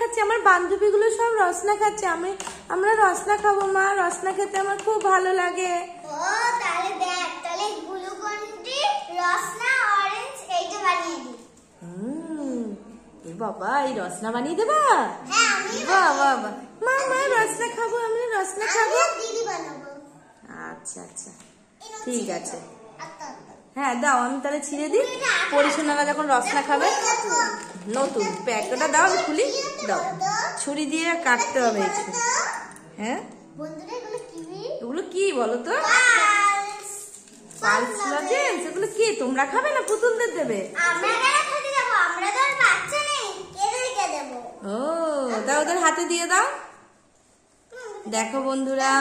খাচ্ছে, আমার বান্ধবীগুলো সব রসনা খাচ্ছে, আমরা রসনা খাবো মা, রসনা খেতে আমার খুব ভালো লাগে। ও তাহলে দেখ, তাহলে গ্লুকন-ডি, রসনা, অরেঞ্জ এইটা বানিয়ে দি। এ বাবা, এই রসনা বানিয়ে দেবা? হ্যাঁ আমি বাহ বাহ বাহ, মা মা রসনা খাবো, আমি রসনা খাবো। দিদি বানাবো। আচ্ছা আচ্ছা ঠিক আছে, আচ্ছা হ্যাঁ দাও, আমি তাহলে ছিঁড়ে দিই। পরিশোনারা যখন রসনা খাবে, নতুন প্যাকেটটা দাও, আমি খুলি, দাও, ছুরি দিয়ে কাটতে হবে এই ছুরি। হ্যাঁ বন্ধুরা এগুলো কি? এগুলো কি বলো তো? Pulse lozenges. এগুলো কি তোমরা খাবে না পুতুলদের দেবে? আমরা কেন খেতে যাবো, আমরা তো আর বাচ্চা নেই, এদেরকে দেব। ও দাও, ওদের হাতে দিয়ে দাও। দেখো বন্ধুরা,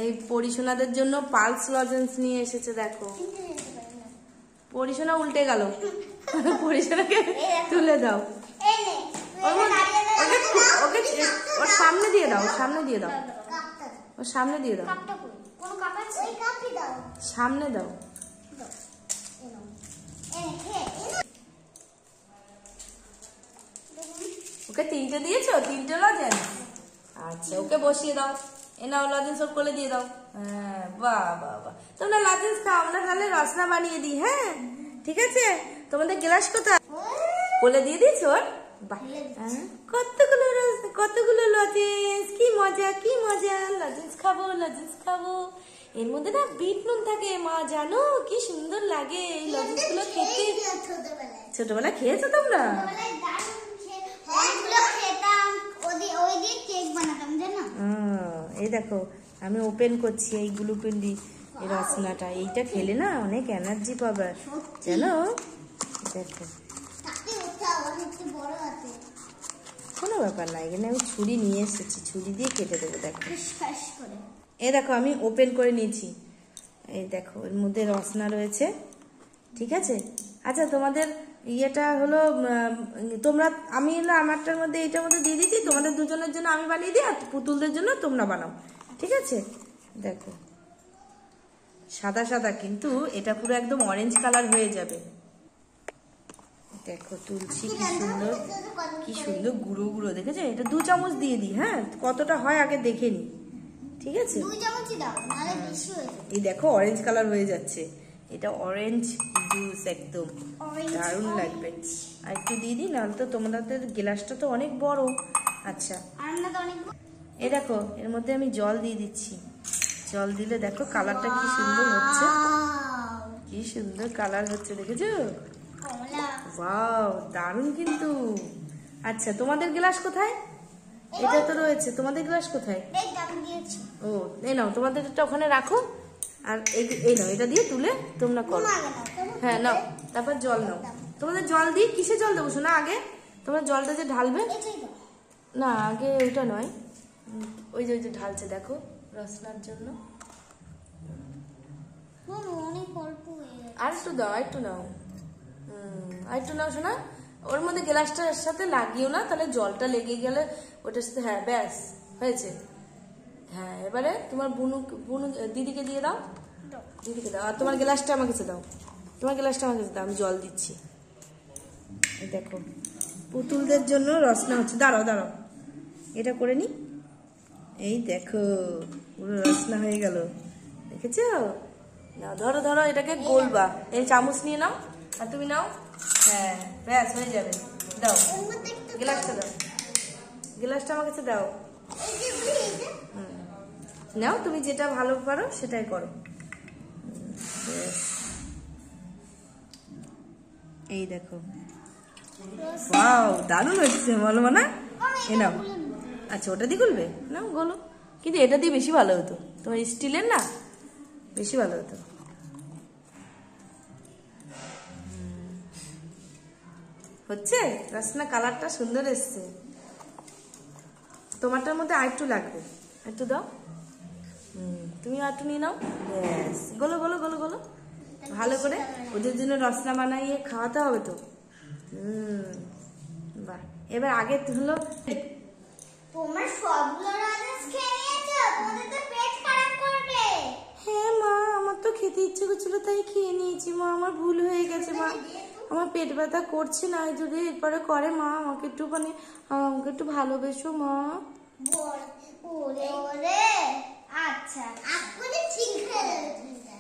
এই পরিশোনাদের জন্য পালস লজেন্স নিয়ে এসেছে। দেখো পরিশোনা উল্টে গেল, পরিশোনাকে তুলে দাও, ওর সামনে দিয়ে দাও, সামনে দিয়ে দাও, ওর সামনে দিয়ে দাও, সামনে দাও। ওকে তিনটে দিয়েছো, তিনটে লজেন্স? আচ্ছা ওকে বসিয়ে দাও, এ নাও লজেন্স ওর কোলে দিয়ে দাও। হ্যাঁ বাহ বাহ বাহ, তোমরা লজেন্স খাও, আমরা তাহলে রসনা বানিয়ে দিই। হ্যাঁ ঠিক আছে, তোমাদের গ্লাস কোথায়? কোলে দিয়ে দিয়েছো ওর? বাহ, কতগুলো লজেন্স, কি মজা কি মজা, লজেন্স খাবো লজেন্স খাবো। এর মধ্যে না বিট নুন থাকে মা, জানো কি সুন্দর লাগে এই লজেন্স গুলো খেতে। ছোটবেলায় খেয়েছো তোমরা? এই দেখো আমি ওপেন করছি এই গ্লুকন-ডি এই রসনাটা, এইটা খেলে না অনেক এনার্জি পাবে জানো। দেখো কোনো ব্যাপার না, এখানে আমি ছুরি নিয়ে এসেছি, ছুরি দিয়ে কেটে দেবো। দেখো এই দেখো আমি ওপেন করে নিয়েছি, এই দেখো এর মধ্যে রসনা রয়েছে, ঠিক আছে। আচ্ছা তোমাদের ইয়েটা হলো, তোমরা, আমি হলো আমারটার মধ্যে এইটার মধ্যে দিয়ে দিচ্ছি, তোমাদের দুজনের জন্য আমি বানিয়ে দিই, আর পুতুলদের জন্য তোমরা বানাও, ঠিক আছে। দেখো সাদা সাদা, কিন্তু এটা পুরো একদম অরেঞ্জ কালার হয়ে যাবে। দেখো তুলসী কি সুন্দর, কি সুন্দর গুঁড়ো গুঁড়ো, দেখেছো? এটা 2 চামচ দিয়ে দিই, হ্যাঁ কতটা হয় আগে দেখে নি, ঠিক আছে। 2 চামচই দাও, নালে বেশি হয়ে যাবে। এই দেখো অরেঞ্জ কালার হয়ে যাচ্ছে, এটা অরেঞ্জ জুস, একদম দারুণ লাগবে। আর একটু দিয়ে দিই, নাহলে তো তোমাদের গ্লাসটা তো অনেক বড়। আচ্ছা এই দেখো এর মধ্যে আমি জল দিয়ে দিচ্ছি, জল দিলে দেখো কালারটা কি সুন্দর হচ্ছে, কি সুন্দর কালার হচ্ছে, দেখেছো? ওয়াও দারুণ কিন্তু। আচ্ছা তোমাদের গ্লাস কোথায়? এটা তো রয়েছে, তোমাদের গ্লাস কোথায়? ও এই নাও, তোমাদের এটা ওখানে রাখো, আর এই নাও, এটা দিয়ে তুলে তোমরা করো। হ্যাঁ নাও, তারপর জল নাও। তোমাদের জল দিই, কিসে জল দেবো শোনা? আগে তোমরা জলটা যে ঢালবে না, আগে ওইটা নয়, ওই যে ঢালছে দেখো রসনার জন্য। আর একটু দাও, আর একটু নাও, আর একটু নাও শোনা। ওর মধ্যে গ্লাসটার সাথে লাগিও না, তাহলে জলটা লেগে গেলে ওটার সাথে, হ্যাঁ ব্যাস হয়েছে। হ্যাঁ এবারে তোমার বুনু দিদিকে দিয়ে দাও, দিদিকে দাও, আর তোমার গ্লাসটা আমার কাছে দাও, তোমার গ্লাসটা আমার কাছে দাও, আমি জল দিচ্ছি। দেখো পুতুলদের জন্য রসনা হচ্ছে, দাঁড়াও দাঁড়াও এটা করে নি, এই দেখো পুরো রসনা হয়ে গেল, দেখেছো? নাও ধরো ধরো, এটাকে গোলবা, এই চামচ নিয়ে নাও, আর তুমি নাও, হ্যাঁ ব্যাস হয়ে যাবে। দাও গ্লাসটা দাও, গ্লাসটা আমার কাছে দাও। নাও তুমি যেটা ভালো পারো সেটাই করো। এই দেখো ওয়াও দারুণ হচ্ছে, বলো না? এ নাও, আচ্ছা ওটা দিয়ে গুলবে, নাও গোলো, কিন্তু এটা দিয়ে বেশি ভালো হতো, তোমার স্টিলের না বেশি ভালো হতো। হচ্ছে রসনা, কালারটা সুন্দর এসছে। তোমারটার মধ্যে আরেকটু লাগবে, একটু দাও, তুমি আরেকটু নিয়ে নাও, ব্যাস গোলো গোলো গোলো গোলো ভালো করে, ওদের জন্য রসনা বানাইয়ে খাওয়াতে হবে তো। বাহ, এবার আগে হলো, তোমার সবগুলো রসনা খেয়ে নিয়েছো, তোমাদের তো পেট খারাপ করবে। হ্যাঁ মা, আমার তো খেতে ইচ্ছে করছিল তাই খেয়ে নিয়েছি মা, আমার ভুল হয়ে গেছে মা, আমার পেট ব্যথা করছে না যদি এরপরে করে মা আমাকে একটু ভালোবেসো মা। আচ্ছা এক্ষুনি ঠিক হয়ে যাবে,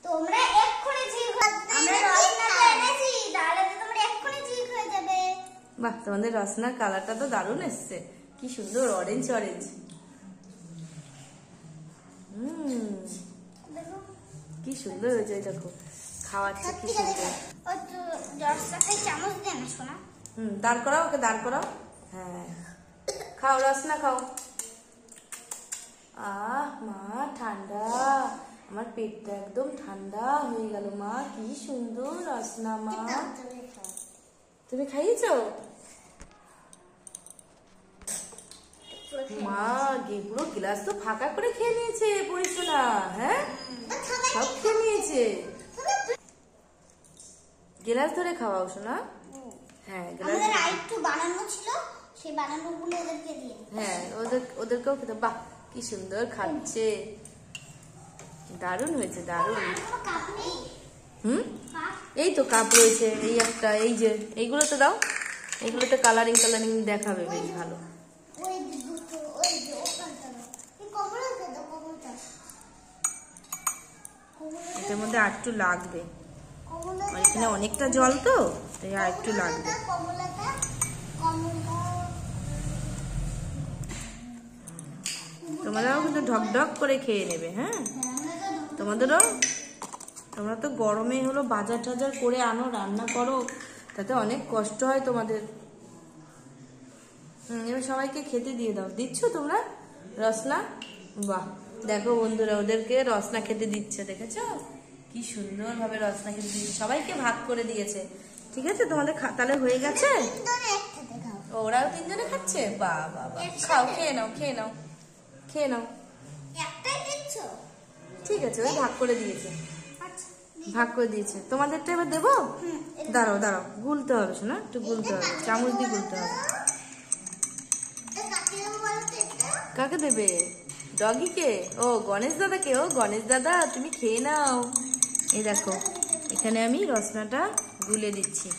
তোমরা এক্ষুনি ঠিক হয়ে আমরা রসনা এনেছি তাহলে তো তোমরা এক্ষুনি ঠিক হয়ে যাবে। বাহ, তোমাদের রসনার কালারটা তো দারুণ এসছে, কি সুন্দর অরেঞ্জ অরেঞ্জ। কি সুন্দর হয়েছে, দেখো খাওয়াচ্ছে কি সুন্দর। চামচ দিয়ে না শোনা। দাঁড় করাও, ওকে দাঁড় করাও। হ্যাঁ খাও, রসনা খাও। আহ মা ঠান্ডা, আমার পেটটা একদম ঠান্ডা হয়ে গেল মা, কি সুন্দর রসনা মা। তুমি খাইয়েছো মা? পুরো গ্লাস তো ফাঁকা করে খেয়ে নিয়েছে পরিশোনা। হ্যাঁ সব খেয়ে নিয়েছে। গ্লাস ধরে খাওয়াও শোনা। হ্যাঁ গ্লাস একটু বানানো ছিল, সেই বানানোগুলো ওদেরকে দিয়ে। হ্যাঁ ওদেরকেও খেতে। বাহ কি সুন্দর খাচ্ছে, দারুণ হয়েছে দারুণ। এই তো কাপ রয়েছে, এই একটা, এই যে এইগুলোতে দাও, এইগুলোতে কালারিং দেখাবে বেশ ভালো। এটার মধ্যে আর একটু লাগবে, এখানে অনেকটা জল তো তাই আর একটু লাগবে। তোমরাও কিন্তু ঢকঢক করে খেয়ে নেবে। হ্যাঁ তোমরা তো গরমে হলো বাজার টাজার করে আনো, রান্না করো, তাতে অনেক কষ্ট হয় তোমাদের। এবার সবাইকে খেতে দিয়ে দাও। দিচ্ছ তোমরা রসনা? বাহ দেখো বন্ধুরা, ওদেরকে রসনা খেতে দিচ্ছে, দেখেছো কি সুন্দর ভাবে রসনা খেতে দিচ্ছে, সবাইকে ভাগ করে দিয়েছে। ঠিক আছে তোমাদের তাহলে হয়ে গেছে? ওরাও তিনজনে খাচ্ছে? বাহ বাহ বাহ, খাও, খেয়ে নাও খেয়ে নাও খেয়ে নাও। ঠিক আছে ওই ভাগ করে দিয়েছে, ভাগ করে দিয়েছে। তোমাদেরটা এবার দেবো? দাঁড়াও দাঁড়াও, গুলতে হবে শোনা, একটু গুলতে হবে, চামচ দিয়ে গুলতে হবে। কাকে দেবে? ডগিকে? ও গণেশ দাদাকে। ও গণেশ দাদা তুমি খেয়ে নাও। এই দেখো এখানে আমি রসনাটা গুলে দিচ্ছি।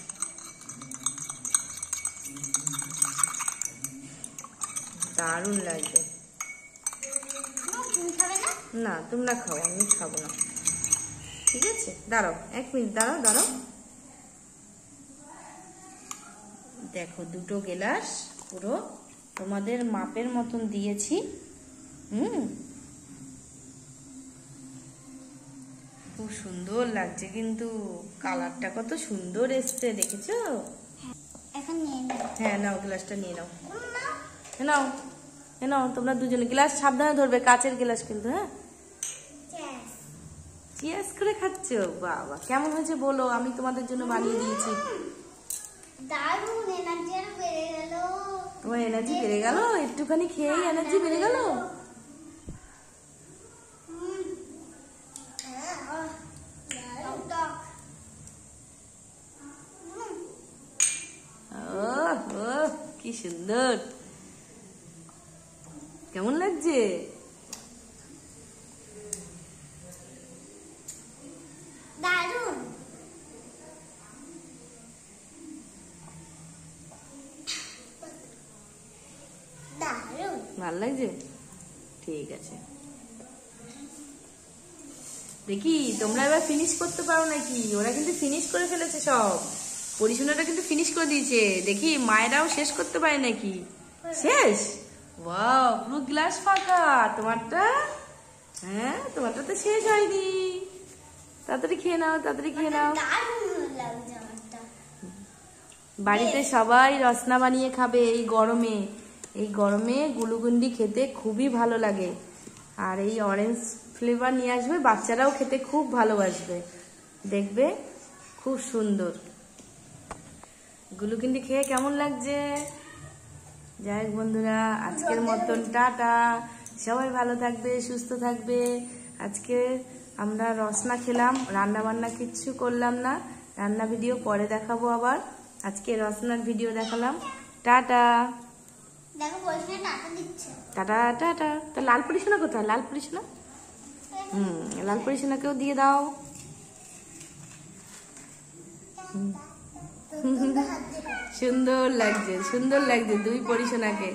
দারুণ লাগবে। না তোমরা খাও, আমি খাবো না। ঠিক আছে দাঁড়াও, 1 মিনিট দাঁড়াও। দেখো দুটো গ্লাস পুরো তোমাদের মাপের মতন দিয়েছি। খুব সুন্দর লাগছে কিন্তু, কালারটা কত সুন্দর এসছে, দেখেছো? হ্যাঁ নাও গ্লাসটা নিয়ে নাও। নাও তোমরা দুজনে গ্লাস সাবধানে ধরবে, কাচের গ্লাস কিন্তু। হ্যাঁ চিয়ার্স করে খাচ্ছ? বাবা কেমন হয়েছে বলো, আমি তোমাদের জন্য বানিয়ে দিয়েছি। দারুণ, এনার্জি আরো বেড়ে গেল। তোমার এনার্জি বেড়ে গেল? একটুখানি খেয়েই এনার্জি বেড়ে গেল? কি সুন্দর, কেমন লাগছে? দারুণ। ভালো লাগছে? ঠিক আছে, দেখি তোমরা এবার ফিনিশ করতে পারো নাকি। ওরা কিন্তু ফিনিশ করে ফেলেছে সব, পরিশোনাটা কিন্তু ফিনিশ করে দিয়েছে। দেখি মায়েরাও শেষ করতে পারে নাকি। শেষ? ওয়াও পুরো গ্লাস ফাঁকা। তোমারটা? হ্যাঁ তোমারটা তো শেষ হয়নি। তাড়াতাড়ি খেয়ে নাও, তাড়াতাড়ি খেয়ে নাও। বাড়িতে সবাই রসনা বানিয়ে খাবে এই গরমে। এই গরমে গুলুগুন্ডি খেতে খুবই ভালো লাগে, আর এই অরেঞ্জ ফ্লেভার নিয়ে আসবে, বাচ্চারাও খেতে খুব ভালোবাসবে, দেখবে খুব সুন্দর। গুলুগুন্ডি খেয়ে কেমন লাগছে? যাই হোক বন্ধুরা, আজকের মতন টাটা। সবাই ভালো থাকবে, সুস্থ থাকবে। আজকে আমরা রসনা খেলাম, রান্না বান্না কিচ্ছু করলাম না, রান্না ভিডিও পরে দেখাবো আবার। আজকে রসনার ভিডিও দেখালাম। টাটা। দেখো পরিশোনা টাটা দিচ্ছে। Tata tata. তো লাল পরিশোনা কোথায়? লাল পরিশোনা? লাল পরিশোনাকেও দিয়ে দাও। সুন্দর লাগছে, সুন্দর লাগছে দুই পরিশোনাকে।